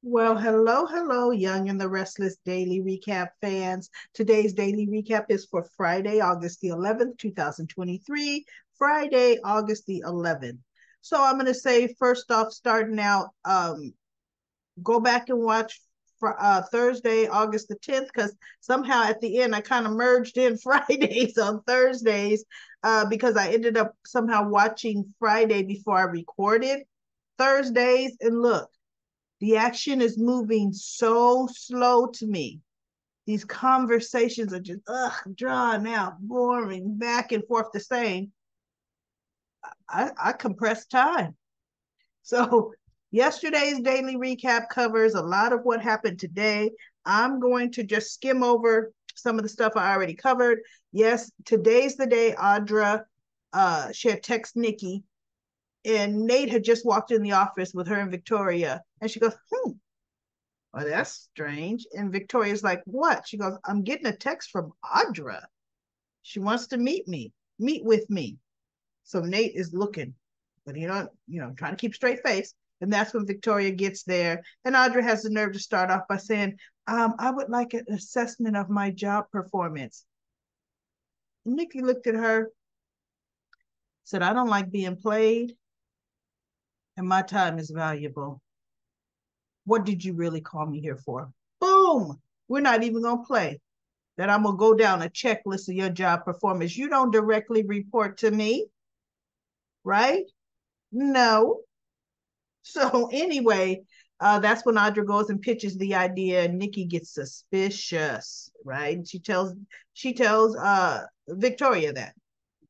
Well, hello, Young and the Restless Daily Recap fans. Today's daily recap is for Friday, August the 11th, 2023. Friday, August the 11th. So I'm going to say, first off, starting out, go back and watch for Thursday, August the 10th, because somehow at the end I kind of merged in Fridays on Thursdays because I ended up somehow watching Friday before I recorded Thursdays. And look, the action is moving so slow to me. These conversations are just drawn out, boring, back and forth the same. I compress time. So yesterday's daily recap covers a lot of what happened today. I'm going to just skim over some of the stuff I already covered. Yes, today's the day Audra she had text Nikki, and Nate had just walked in the office with her and Victoria, and she goes, "Oh, that's strange." And Victoria's like, "What?" She goes, "I'm getting a text from Audra. She wants to meet with me." So Nate is looking, but trying to keep straight face. And that's when Victoria gets there. And Audra has the nerve to start off by saying, I would like an assessment of my job performance. Nikki looked at her, said, "I don't like being played, and my time is valuable. What did you really call me here for?" Boom! We're not even going to play. That I'm going to go down a checklist of your job performance. You don't directly report to me, right? No. So anyway, that's when Audra goes and pitches the idea, and Nikki gets suspicious, right? She tells Victoria that,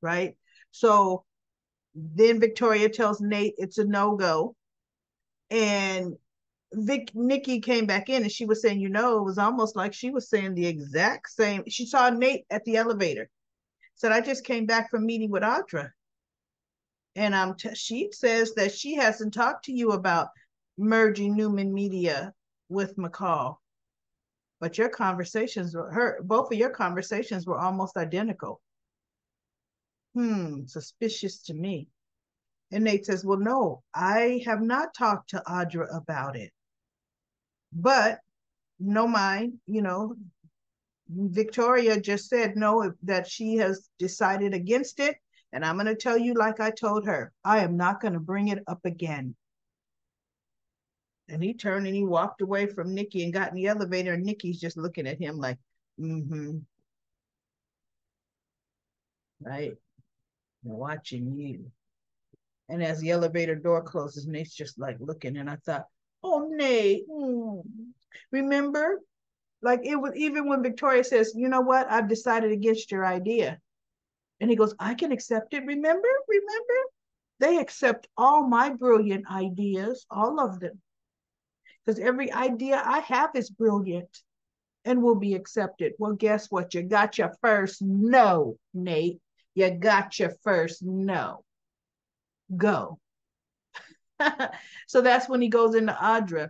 right? So then Victoria tells Nate it's a no-go. And Nikki came back in and she was saying, it was almost like she was saying the exact same. She saw Nate at the elevator. Said, "I just came back from meeting with Audra, and she says that she hasn't talked to you about merging Newman Media with McCall, but your conversations were both of your conversations were almost identical. Suspicious to me." And Nate says, "Well, no, I have not talked to Audra about it, but no mind, Victoria just said no, that she has decided against it. And I'm going to tell you, like I told her, I am not going to bring it up again." And he turned and he walked away from Nikki and got in the elevator. And Nikki's just looking at him like, right, watching you. And as the elevator door closes, Nate's just like looking. And I thought, oh, Nate, remember? Like it was even when Victoria says, "You know what? I've decided against your idea." And he goes, "I can accept it. Remember? Remember? They accept all my brilliant ideas, all of them. Because every idea I have is brilliant and will be accepted." Well, guess what? You got your first no, Nate. You got your first no. Go. So that's when he goes into Audra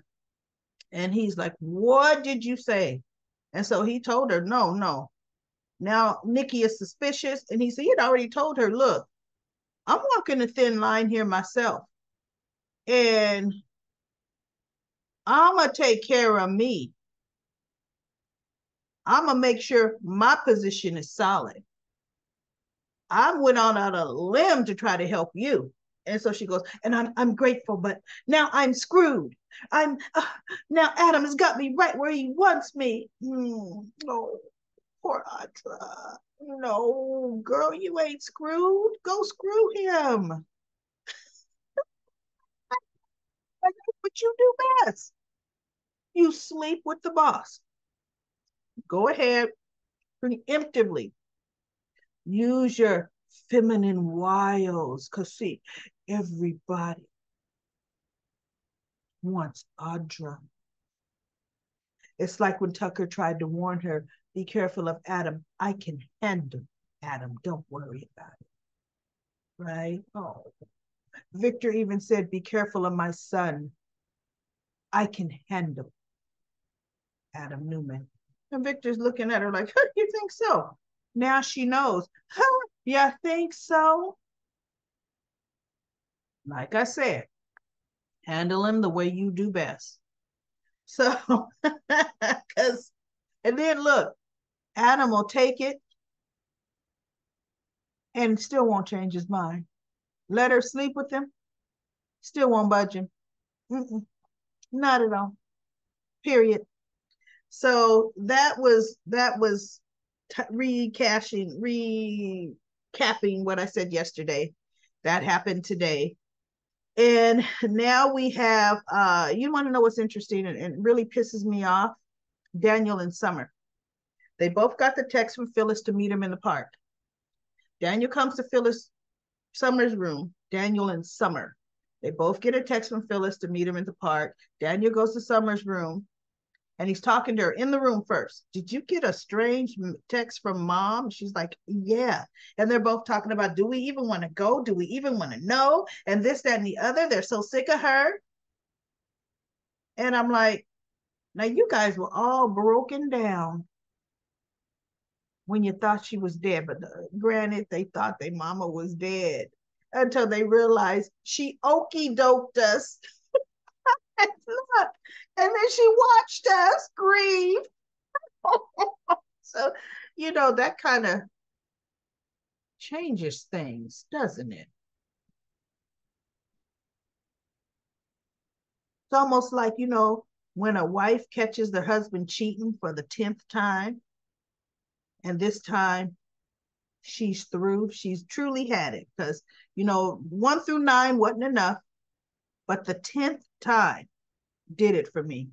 and he's like, "What did you say?" And so he told her, "No, no." Now Nikki is suspicious, and he had already told her, "Look, I'm walking a thin line here myself, and I'm going to take care of me. I'm going to make sure my position is solid. I went on out a limb to try to help you." And so she goes, "And I'm grateful, but now I'm screwed. I'm now Adam has got me right where he wants me." Oh, poor Atra. No, girl, you ain't screwed. Go screw him. But you do best. You sleep with the boss. Go ahead, preemptively use your feminine wiles. Because, see, everybody wants Audra. It's like when Tucker tried to warn her, "Be careful of Adam. I can handle Adam. Don't worry about it." Right? Oh, Victor even said, "Be careful of my son. I can handle Adam Newman." And Victor's looking at her like, "Huh, you think so?" Now she knows. "Huh, you think so?" Like I said, handle him the way you do best. So, because, and then look, Adam will take it and still won't change his mind. Let her sleep with him, still won't budge him. Mm-mm, not at all. Period. So that was recapping what I said yesterday. That happened today. And now we have you want to know what's interesting and really pisses me off? Daniel and Summer. They both got the text from Phyllis to meet him in the park. Daniel comes to Phyllis Summer's room. Daniel and Summer. They both get a text from Phyllis to meet him in the park. Daniel goes to Summer's room and he's talking to her in the room first. Did you get a strange text from mom? She's like, yeah. And they're both talking about, do we even want to go? Do we even want to know? And this, that, and the other. They're so sick of her. And I'm like, now you guys were all broken down when you thought she was dead. But granted, they thought their mama was dead until they realized she okey doked us. And then she watched us grieve. So, that kind of changes things, doesn't it? It's almost like, when a wife catches their husband cheating for the 10th time, and this time she's through, she's truly had it. Because, 1 through 9 wasn't enough, but the 10th time did it for me.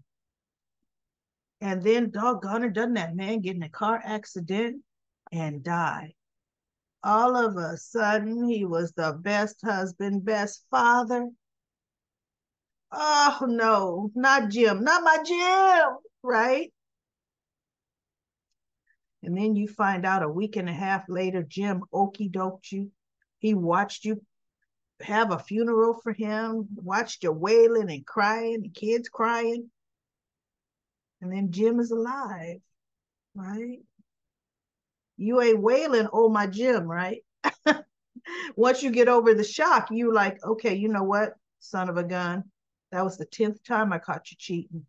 And then, doggone it, doesn't that man get in a car accident and die? All of a sudden, he was the best husband, best father. Oh, no, not Jim, not my Jim, right? And then you find out a week and a half later, Jim okey doked you. He watched you have a funeral for him, watched you wailing and crying, the kids crying. And then Jim is alive, right? You ain't wailing, oh, my Jim, right? Once you get over the shock, you like, okay, you know what, son of a gun? That was the 10th time I caught you cheating.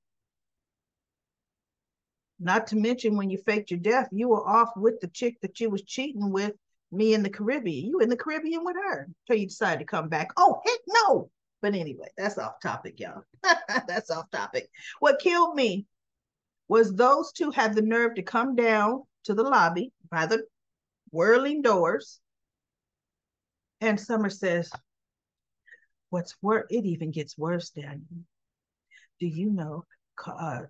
Not to mention when you faked your death, you were off with the chick that you was cheating with, me in the Caribbean. You in the Caribbean with her until you decided to come back. Oh, heck no. But anyway, that's off topic, y'all. That's off topic. What killed me was those two had the nerve to come down to the lobby by the whirling doors. And Summer says, what's worse, it even gets worse, Daniel. Do you know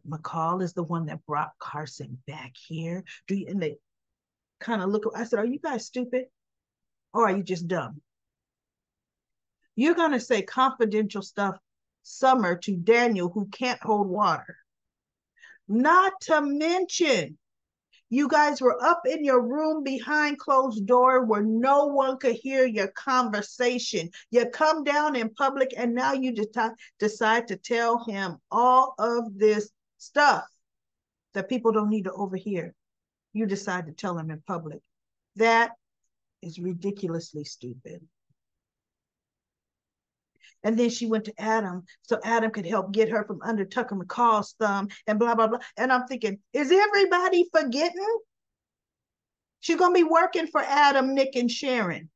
McCall is the one that brought Carson back here? And they kind of look, I said, are you guys stupid? Or are you just dumb? You're going to say confidential stuff, Summer, to Daniel, who can't hold water. Not to mention, you guys were up in your room behind closed door where no one could hear your conversation. You come down in public and now you decide to tell him all of this stuff that people don't need to overhear. You decide to tell him in public. That is ridiculously stupid. And then she went to Adam so Adam could help get her from under Tucker McCall's thumb and blah, blah, blah. And I'm thinking, is everybody forgetting? She's going to be working for Adam, Nick, and Sharon.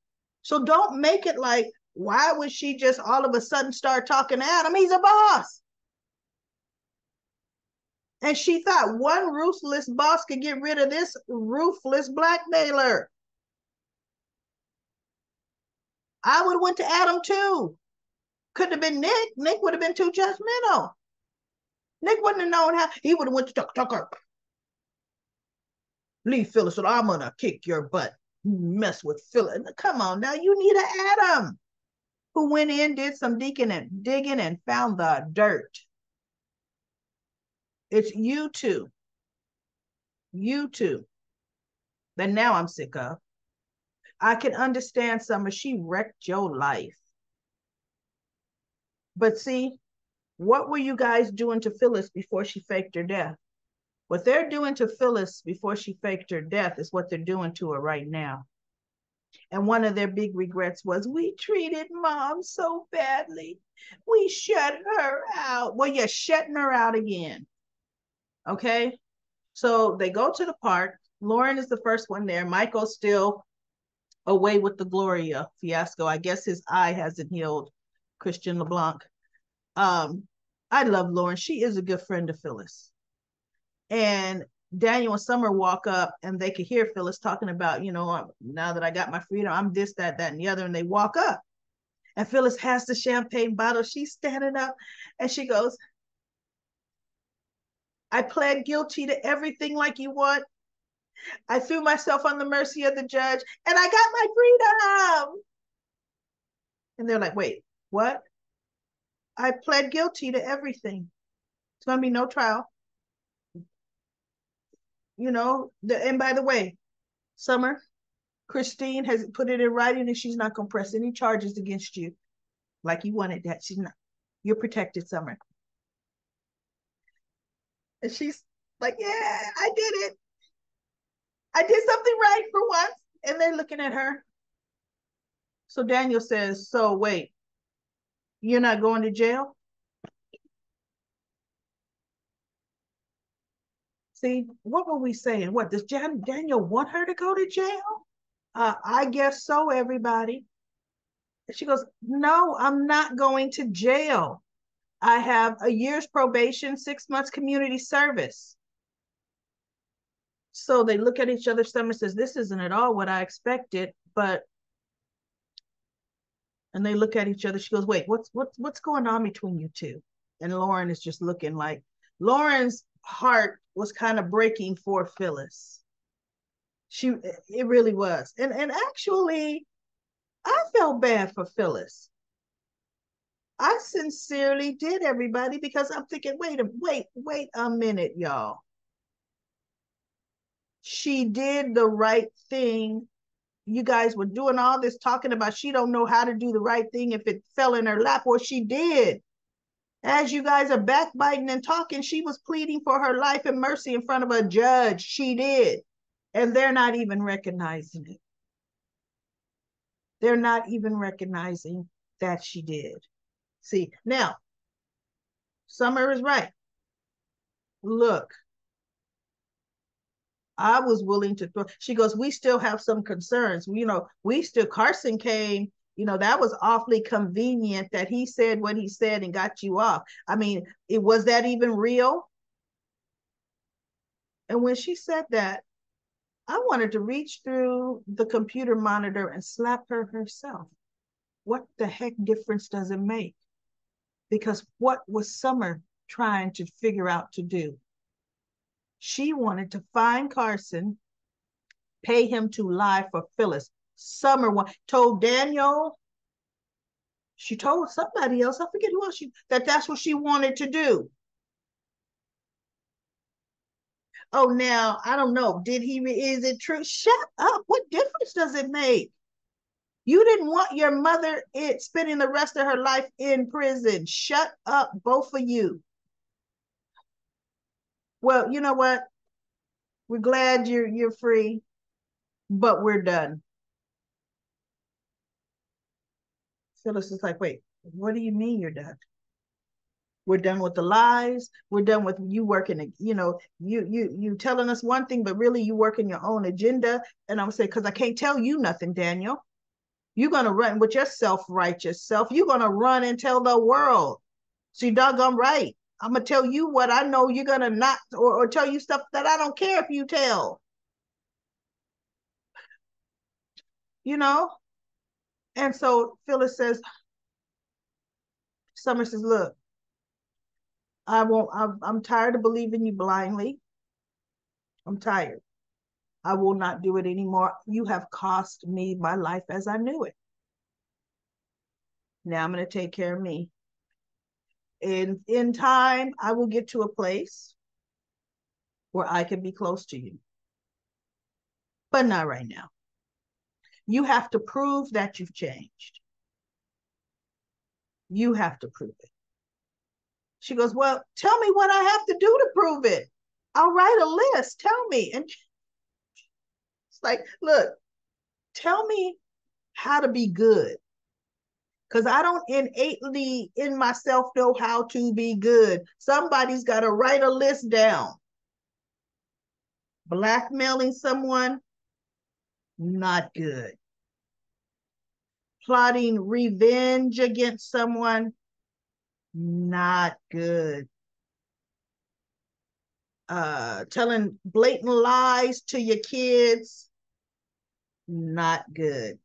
So don't make it like, why would she just all of a sudden start talking to Adam? He's a boss. And she thought one ruthless boss could get rid of this ruthless blackmailer. I would have went to Adam too. Couldn't have been Nick. Nick would have been too judgmental. Nick wouldn't have known how. He would have went to Tucker. Leave Phyllis, or I'm gonna kick your butt. Mess with Phyllis. Come on now, you need an Adam who went in, did some digging and found the dirt. It's you two. You two. That now I'm sick of. I can understand Summer. She wrecked your life. But see, what were you guys doing to Phyllis before she faked her death? What they're doing to Phyllis before she faked her death is what they're doing to her right now. And one of their big regrets was, we treated mom so badly. We shut her out. Well, you're shutting her out again. Okay. So they go to the park. Lauren is the first one there. Michael's still away with the Gloria fiasco. I guess his eye hasn't healed. Christian LeBlanc. Um, I love Lauren. She is a good friend of Phyllis. And Daniel and Summer walk up and they could hear Phyllis talking about, now that I got my freedom, I'm this, that, and the other. And they walk up and Phyllis has the champagne bottle. She's standing up and she goes, I pled guilty to everything like you want. I threw myself on the mercy of the judge and I got my freedom. And they're like, wait, what? I pled guilty to everything. It's going to be no trial. And by the way, Summer, Christine has put it in writing and she's not going to press any charges against you like you wanted that. She's not. You're protected, Summer. And she's like, yeah, I did it. I did something right for once. And they're looking at her. So Daniel says, so wait, you're not going to jail? See, what were we saying? What, does Daniel want her to go to jail? I guess so, everybody. And she goes, no, I'm not going to jail. I have a year's probation, 6 months community service. So they look at each other. Summer says, this isn't at all what I expected, and they look at each other. She goes, wait, what's going on between you two? And Lauren is just looking like, Lauren's heart was kind of breaking for Phyllis. It really was. And actually, I felt bad for Phyllis. I sincerely did, everybody, because I'm thinking, wait a minute, y'all. She did the right thing. You guys were doing all this talking about she don't know how to do the right thing if it fell in her lap, or she did. As you guys are backbiting and talking, she was pleading for her life and mercy in front of a judge. She did. And they're not even recognizing it. They're not even recognizing that she did. See, now, Summer is right. Look, I was willing to throw. She goes, we still have some concerns. Carson came, that was awfully convenient that he said what he said and got you off. I mean, was that even real? And when she said that, I wanted to reach through the computer monitor and slap her herself. What the heck difference does it make? Because what was Summer trying to figure out to do? She wanted to find Carson, pay him to lie for Phyllis. Summer told Daniel, she told somebody else, I forget who else, that's what she wanted to do. Oh, now, I don't know. Is it true? Shut up. What difference does it make? You didn't want your mother spending the rest of her life in prison. Shut up, both of you. Well, you know what? We're glad you're free, but we're done. Phyllis is like, wait, what do you mean you're done? We're done with the lies. We're done with you working, you telling us one thing, but really you working your own agenda. And I'm saying, because I can't tell you nothing, Daniel. You're going to run with your self-righteous self. You're going to run and tell the world. So you're doggone right. I'm going to tell you what I know you're going to not, or tell you stuff that I don't care if you tell. And so Phyllis says, Summer says, look, I'm tired of believing you blindly. I'm tired. I will not do it anymore. You have cost me my life as I knew it. Now I'm going to take care of me. In time, I will get to a place where I can be close to you. But not right now. You have to prove that you've changed. You have to prove it. She goes, well, tell me what I have to do to prove it. I'll write a list. Tell me. And it's like, look, tell me how to be good. Because I don't innately in myself know how to be good. Somebody's got to write a list down. Blackmailing someone, not good. Plotting revenge against someone, not good. Telling blatant lies to your kids, not good.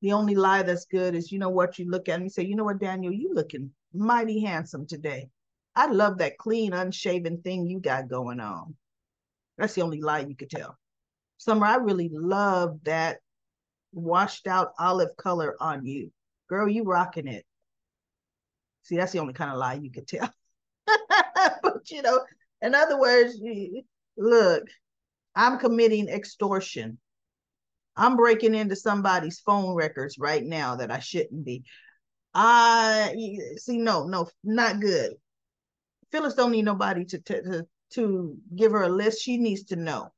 The only lie that's good is, you know what, you look at me and say, you know what, Daniel, you looking mighty handsome today. I love that clean, unshaven thing you got going on. That's the only lie you could tell. Summer, I really love that washed out olive color on you. Girl, you rocking it. See, that's the only kind of lie you could tell. But, you know, in other words, look, I'm committing extortion. I'm breaking into somebody's phone records right now that I shouldn't be. I see, no, not good. Phyllis don't need nobody to give her a list. She needs to know.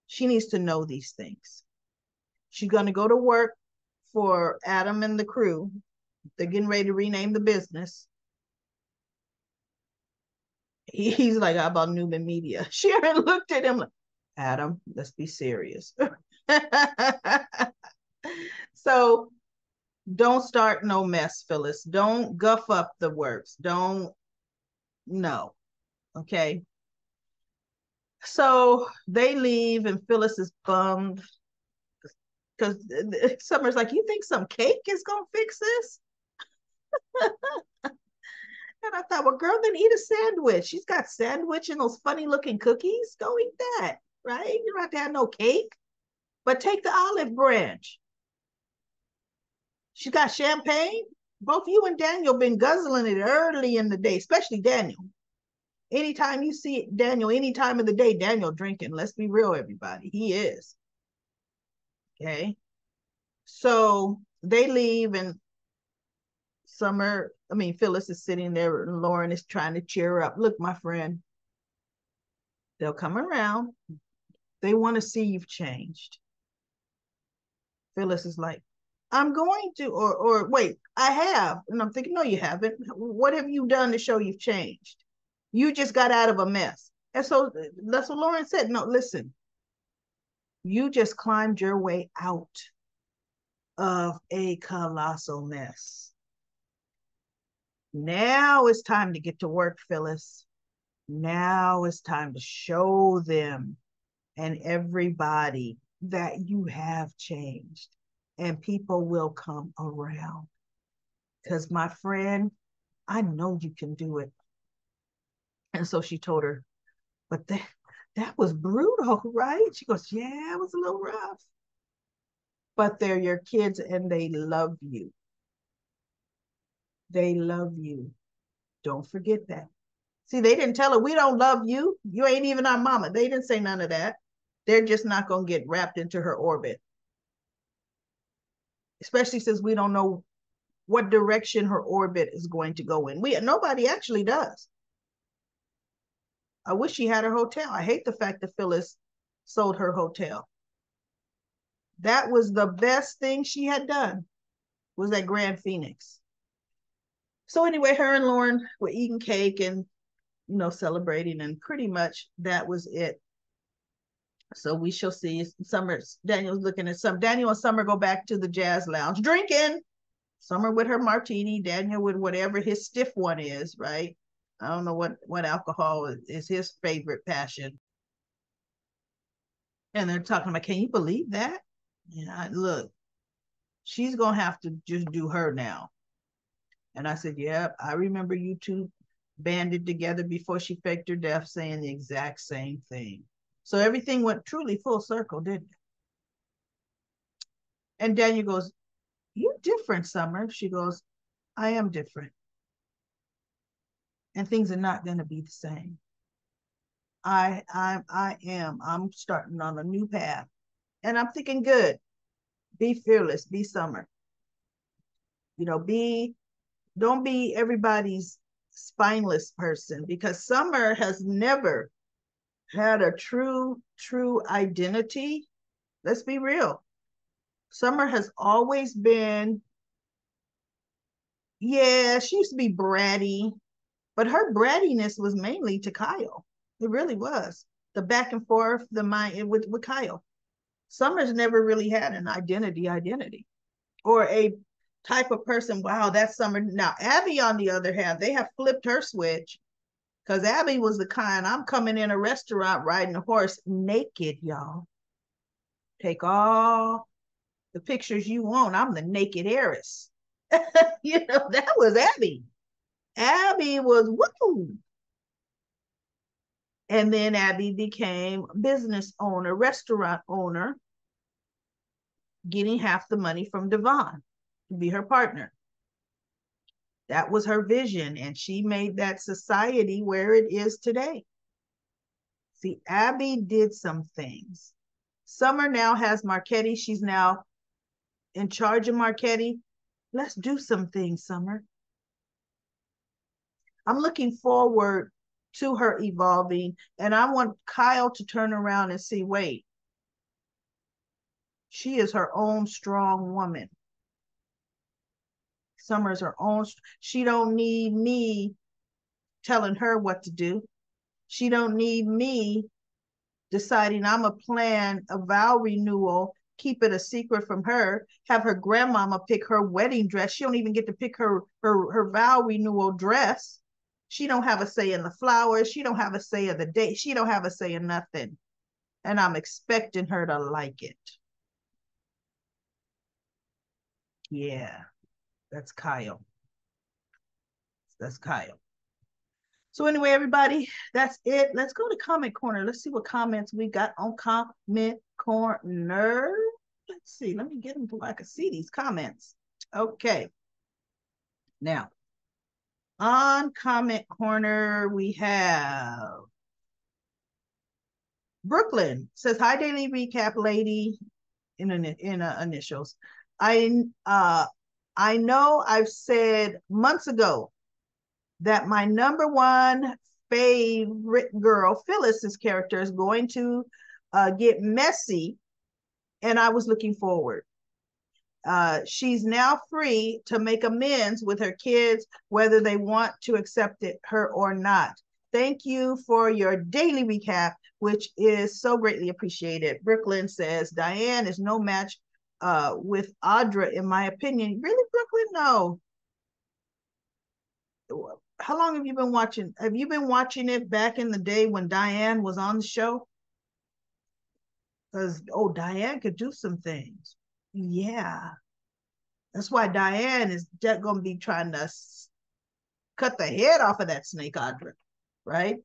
She needs to know these things. She's going to go to work for Adam and the crew. They're getting ready to rename the business. He's like, how about Newman Media? Sharon looked at him like, Adam, let's be serious. So don't start no mess, Phyllis. Don't guff up the works. Don't, no. Okay. So they leave and Phyllis is bummed because Summer's like, you think some cake is going to fix this? And I thought, well, girl, then eat a sandwich. She's got sandwich and those funny looking cookies. Go eat that, right? You don't have to have no cake, but take the olive branch. She got champagne. Both you and Daniel been guzzling it early in the day, especially Daniel. Anytime you see Daniel, any time of the day, Daniel drinking. Let's be real, everybody. He is. Okay. So they leave and Phyllis is sitting there and Lauren is trying to cheer her up. Look, my friend, they'll come around. They want to see you've changed. Phyllis is like, I'm going to, or wait, I have. And I'm thinking, no, you haven't. What have you done to show you've changed? You just got out of a mess. And so that's what Lauren said. No, listen, you just climbed your way out of a colossal mess. Now it's time to get to work, Phyllis. Now it's time to show them and everybody that you have changed and people will come around. Because my friend, I know you can do it. And so she told her, but that was brutal, right? She goes, yeah, it was a little rough. But they're your kids and they love you. They love you. Don't forget that. See, they didn't tell her, we don't love you. You ain't even our mama. They didn't say none of that. They're just not going to get wrapped into her orbit. Especially since we don't know what direction her orbit is going to go in. Nobody actually does. I wish she had her hotel. I hate the fact that Phyllis sold her hotel. That was the best thing she had done, was at Grand Phoenix. So anyway, her and Lauren were eating cake and, celebrating, and pretty much that was it. So we shall see. Daniel's looking at Daniel and Summer go back to the jazz lounge, drinking. Summer with her martini, Daniel with whatever his stiff one is, right? I don't know what alcohol is his favorite passion. And they're talking about, can you believe that? Yeah, look, she's going to have to just do her now. And I said, yep, I remember you two banded together before she faked her death saying the exact same thing. So everything went truly full circle, didn't it? And Daniel goes, you're different, Summer. She goes, I am different. And things are not going to be the same. I am. I'm starting on a new path. And I'm thinking, good. Be fearless. Be Summer. Don't be everybody's spineless person, because Summer has never had a true identity. Let's be real. Summer has always been, yeah, she used to be bratty, but her brattiness was mainly to Kyle. It really was. the back and forth, the mind with Kyle. Summer's never really had an identity, or a type of person. Wow, that's Summer. Now, Abby, on the other hand, they have flipped her switch, because Abby was the kind, I'm coming in a restaurant riding a horse naked, y'all. Take all the pictures you want. I'm the naked heiress. That was Abby. Abby was woo. And then Abby became business owner, restaurant owner, getting half the money from Devon to be her partner. That was her vision, and she made that society where it is today. See, Abby did some things. Summer now has Marchetti. She's now in charge of Marchetti. Let's do some things, Summer. I'm looking forward to her evolving, and I want Kyle to turn around and see, wait, she is her own strong woman. Summer's her own. She don't need me telling her what to do. She don't need me deciding I'm a plan a vow renewal, keep it a secret from her, have her grandmama pick her wedding dress. She don't even get to pick her vow renewal dress. She don't have a say in the flowers. She don't have a say in the date. She don't have a say in nothing. And I'm expecting her to like it. Yeah, that's Kyle. That's Kyle. So anyway, everybody, that's it. Let's go to comment corner. Let's see what comments we got on comment corner. Let's see. Let me get them so I can see these comments. Okay. Now, on comment corner, we have Brooklyn says, "Hi, daily recap, lady." In initials. I know I've said months ago that my number one favorite girl, Phyllis's character, is going to get messy, and I was looking forward. She's now free to make amends with her kids, whether they want to accept her or not. Thank you for your daily recap, which is so greatly appreciated. Brooklyn says, Diane is no match with Audra, in my opinion. Really, Brooklyn? No. How long have you been watching? Have you been watching it back in the day when Diane was on the show? Because, Diane could do some things. Yeah. That's why Diane is going to be trying to cut the head off of that snake, Audra, right?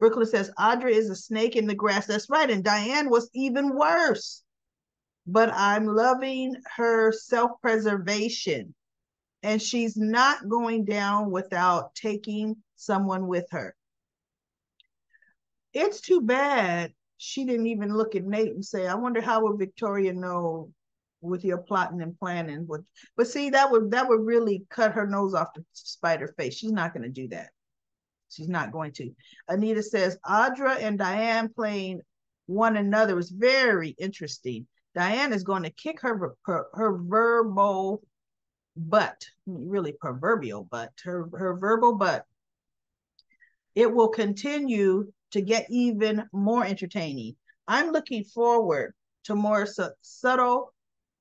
Brooklyn says, Audra is a snake in the grass. That's right. And Diane was even worse. But I'm loving her self-preservation. And she's not going down without taking someone with her. It's too bad she didn't even look at Nate and say, I wonder how would Victoria know with your plotting and planning. But see, that would really cut her nose off the spider face. She's not going to do that. She's not going to. Anita says, Audra and Diane playing one another is very interesting. Diane is going to kick her verbal butt, really proverbial butt, her verbal butt. It will continue to get even more entertaining. I'm looking forward to more subtle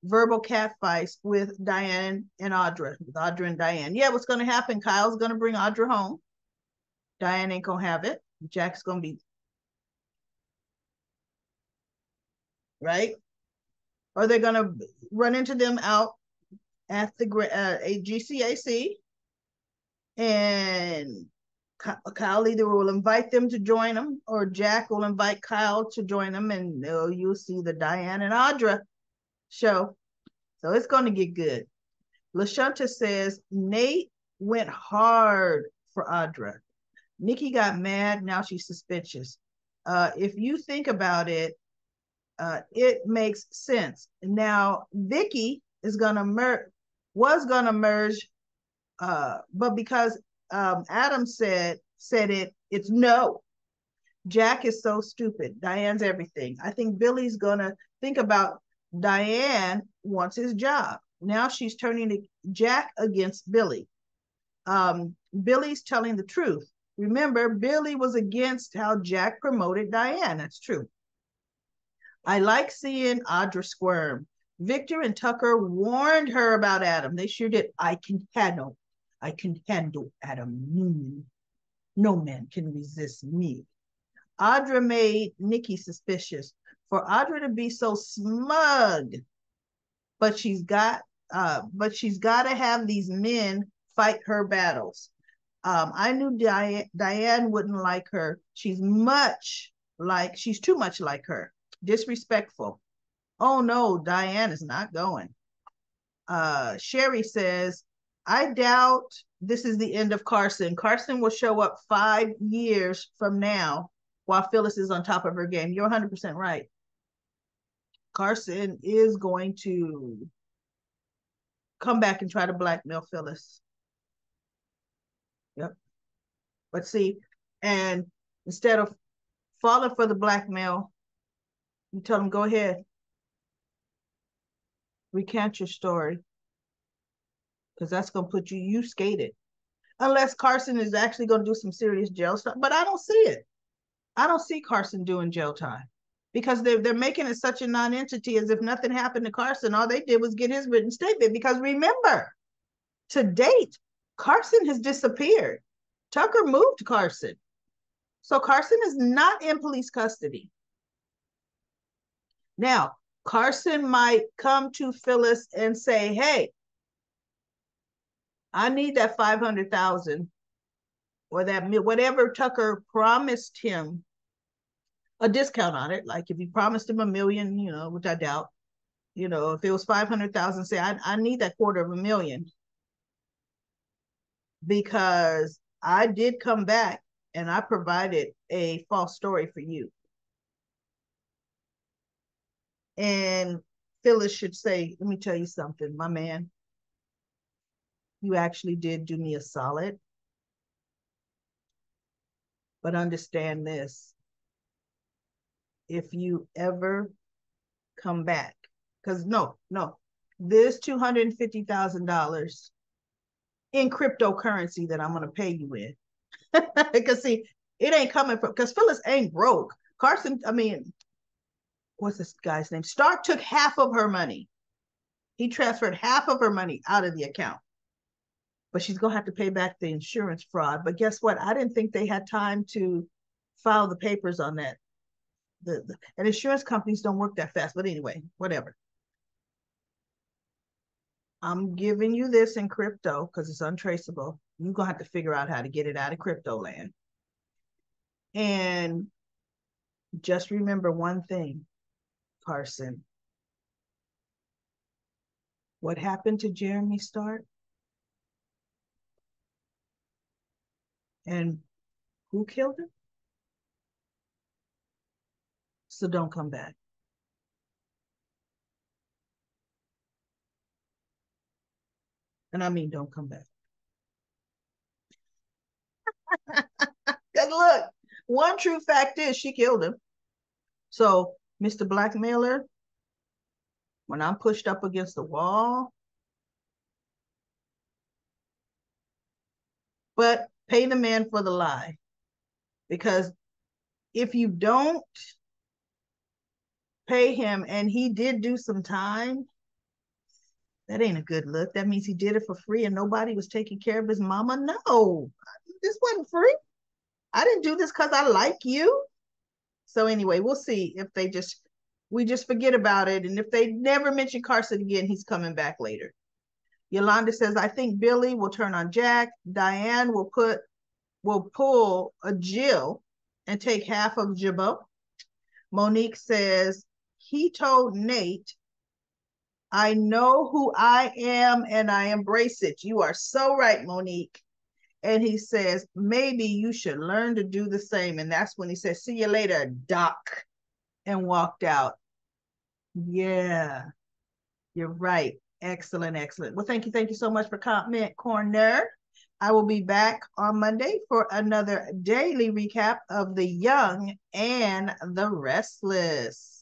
verbal catfights with Diane and Audra, with Audra and Diane. Yeah, what's going to happen? Kyle's going to bring Audra home. Diane ain't going to have it. Jack's going to be, right? Or they're going to run into them out at the GCAC, and Kyle either will invite them to join them, or Jack will invite Kyle to join them, and you'll see the Diane and Audra show. So it's going to get good. LaShunta says, Nate went hard for Audra. Nikki got mad, now she's suspicious. If you think about it, it makes sense. Now, Vicky is going to was going to merge, but because Adam said it's no. Jack is so stupid. Diane's everything. I think Billy's going to think about Diane wants his job. Now she's turning Jack against Billy. Billy's telling the truth. Remember, Billy was against how Jack promoted Diane. That's true. I like seeing Audra squirm. Victor and Tucker warned her about Adam. They sure did. I can handle Adam Newman. No man can resist me. Audra made Nikki suspicious. For Audra to be so smug, but she's got to have these men fight her battles. I knew Diane wouldn't like her. She's too much like her. Disrespectful. Oh no, Diane is not going. Sherry says, I doubt this is the end of Carson. Carson will show up 5 years from now while Phyllis is on top of her game. You're 100% right. Carson is going to come back and try to blackmail Phyllis. Yep. But see, and instead of falling for the blackmail, you tell them, go ahead, recant your story, because that's going to put you skated. Unless Carson is actually going to do some serious jail stuff, but I don't see it. I don't see Carson doing jail time, because they're making it such a non-entity, as if nothing happened to Carson. All they did was get his written statement, because remember, to date, Carson has disappeared. Tucker moved Carson. So Carson is not in police custody. Now, Carson might come to Phyllis and say, hey, I need that 500,000, or that whatever Tucker promised him, a discount on it. Like if he promised him $1 million, which I doubt, if it was 500,000, say, I need that $250,000, because I did come back and I provided a false story for you. And Phyllis should say, let me tell you something, my man. You actually did do me a solid. But understand this. If you ever come back, because no, there's $250,000 in cryptocurrency that I'm going to pay you in. Because see, it ain't coming from, because Phyllis ain't broke. Carson, what's this guy's name? Stark took half of her money. He transferred half of her money out of the account. But she's going to have to pay back the insurance fraud. But guess what? I didn't think they had time to file the papers on that. And insurance companies don't work that fast. But anyway, whatever. I'm giving you this in crypto because it's untraceable. You're going to have to figure out how to get it out of crypto land. And just remember one thing, Carson. What happened to Jeremy Stark? And who killed him? So don't come back. And I mean, don't come back. Because look, one true fact is she killed him. So, Mr. Blackmailer, when I'm pushed up against the wall, but pay the man for the lie. Because if you don't pay him, and he did do some time, that ain't a good look. That means he did it for free and nobody was taking care of his mama. No, this wasn't free. I didn't do this because I like you. So anyway, we'll see if we just forget about it. And if they never mention Carson again, he's coming back later. Yolanda says, I think Billy will turn on Jack. Diane will pull a Jill and take half of Jabot. Monique says, he told Nate, I know who I am and I embrace it. You are so right, Monique. And he says, maybe you should learn to do the same. And that's when he says, see you later, Doc, and walked out. Yeah, you're right. Excellent, excellent. Well, thank you so much for comment corner. I will be back on Monday for another daily recap of The Young and the Restless.